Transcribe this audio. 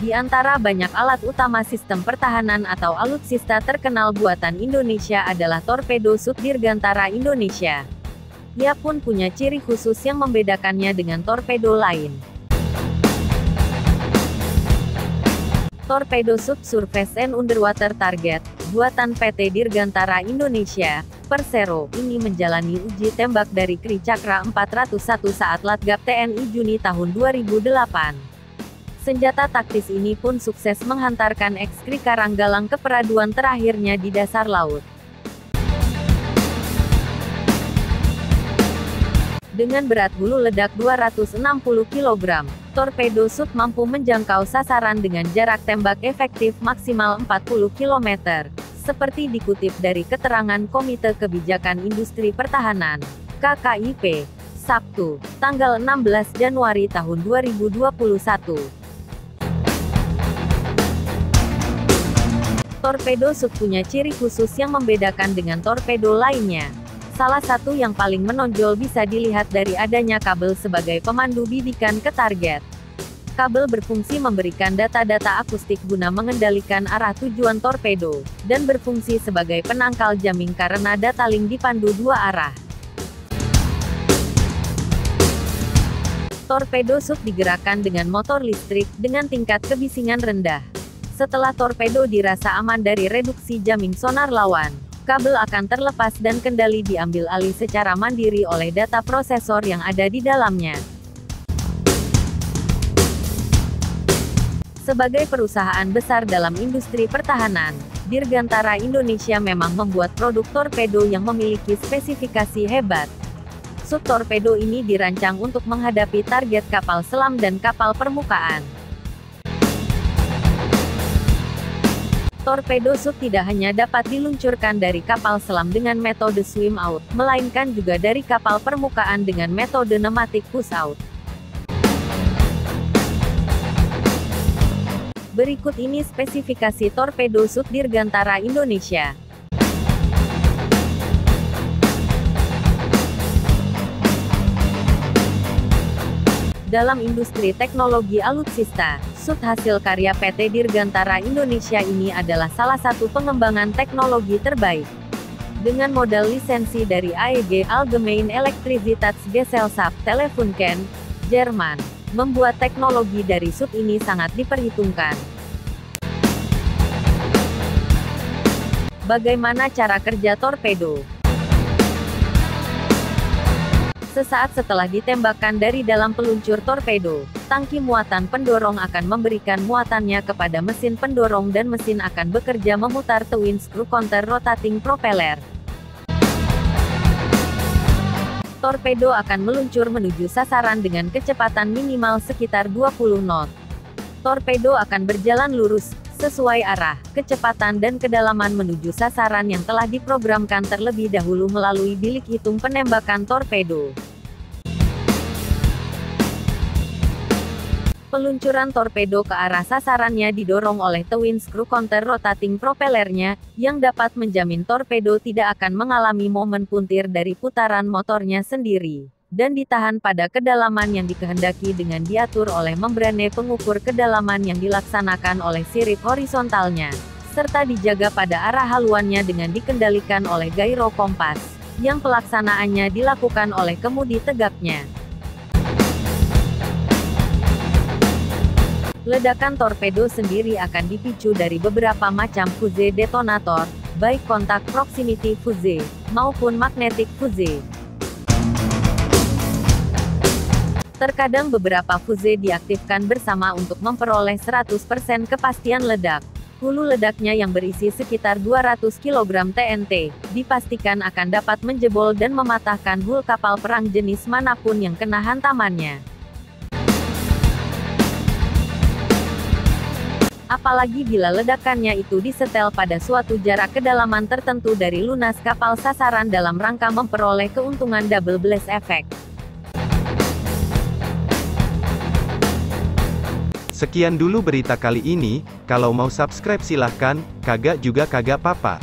Di antara banyak alat utama sistem pertahanan atau alutsista terkenal buatan Indonesia adalah torpedo Sut Dirgantara Indonesia. Ia pun punya ciri khusus yang membedakannya dengan torpedo lain. Torpedo Sub Surface and Underwater Target, buatan PT Dirgantara Indonesia, Persero, ini menjalani uji tembak dari Kri Cakra 401 saat Latgab TNI Juni tahun 2008. Senjata taktis ini pun sukses menghantarkan ex-Kri Karanggalang ke peraduan terakhirnya di dasar laut. Dengan berat hulu ledak 260 kg, torpedo Sut mampu menjangkau sasaran dengan jarak tembak efektif maksimal 40 km, seperti dikutip dari keterangan Komite Kebijakan Industri Pertahanan, KKIP, Sabtu, tanggal 16 Januari tahun 2021. Torpedo Sut punya ciri khusus yang membedakan dengan torpedo lainnya. Salah satu yang paling menonjol bisa dilihat dari adanya kabel sebagai pemandu bidikan ke target. Kabel berfungsi memberikan data-data akustik guna mengendalikan arah tujuan torpedo, dan berfungsi sebagai penangkal jamming karena data link dipandu dua arah. Torpedo Sut digerakkan dengan motor listrik, dengan tingkat kebisingan rendah. Setelah torpedo dirasa aman dari reduksi jamming sonar lawan, kabel akan terlepas dan kendali diambil alih secara mandiri oleh data prosesor yang ada di dalamnya. Sebagai perusahaan besar dalam industri pertahanan, Dirgantara Indonesia memang membuat produk torpedo yang memiliki spesifikasi hebat. Sut torpedo ini dirancang untuk menghadapi target kapal selam dan kapal permukaan. Torpedo Sut tidak hanya dapat diluncurkan dari kapal selam dengan metode swim out, melainkan juga dari kapal permukaan dengan metode pneumatic push out. Berikut ini spesifikasi torpedo Sut Dirgantara Indonesia. Dalam industri teknologi alutsista, Sut hasil karya PT Dirgantara Indonesia ini adalah salah satu pengembangan teknologi terbaik. Dengan modal lisensi dari AEG Allgemeine Elektrizitätsgesellschaft Telefunken, Jerman, membuat teknologi dari Sut ini sangat diperhitungkan. Bagaimana cara kerja torpedo? Sesaat setelah ditembakkan dari dalam peluncur torpedo, tangki muatan pendorong akan memberikan muatannya kepada mesin pendorong dan mesin akan bekerja memutar twin screw counter rotating propeller. Torpedo akan meluncur menuju sasaran dengan kecepatan minimal sekitar 20 knot. Torpedo akan berjalan lurus, sesuai arah, kecepatan dan kedalaman menuju sasaran yang telah diprogramkan terlebih dahulu melalui bilik hitung penembakan torpedo. Peluncuran torpedo ke arah sasarannya didorong oleh twin screw counter rotating propellernya, yang dapat menjamin torpedo tidak akan mengalami momen puntir dari putaran motornya sendiri, dan ditahan pada kedalaman yang dikehendaki dengan diatur oleh membrane pengukur kedalaman yang dilaksanakan oleh sirip horizontalnya, serta dijaga pada arah haluannya dengan dikendalikan oleh gyro kompas, yang pelaksanaannya dilakukan oleh kemudi tegaknya. Ledakan torpedo sendiri akan dipicu dari beberapa macam fuse detonator, baik kontak proximity fuse, maupun magnetic fuse. Terkadang beberapa fuse diaktifkan bersama untuk memperoleh 100% kepastian ledak. Hulu ledaknya yang berisi sekitar 200 kg TNT, dipastikan akan dapat menjebol dan mematahkan hull kapal perang jenis manapun yang kena hantamannya. Apalagi bila ledakannya itu disetel pada suatu jarak kedalaman tertentu dari lunas kapal sasaran dalam rangka memperoleh keuntungan double blast effect. Sekian dulu berita kali ini, kalau mau subscribe silahkan, kagak juga kagak papa.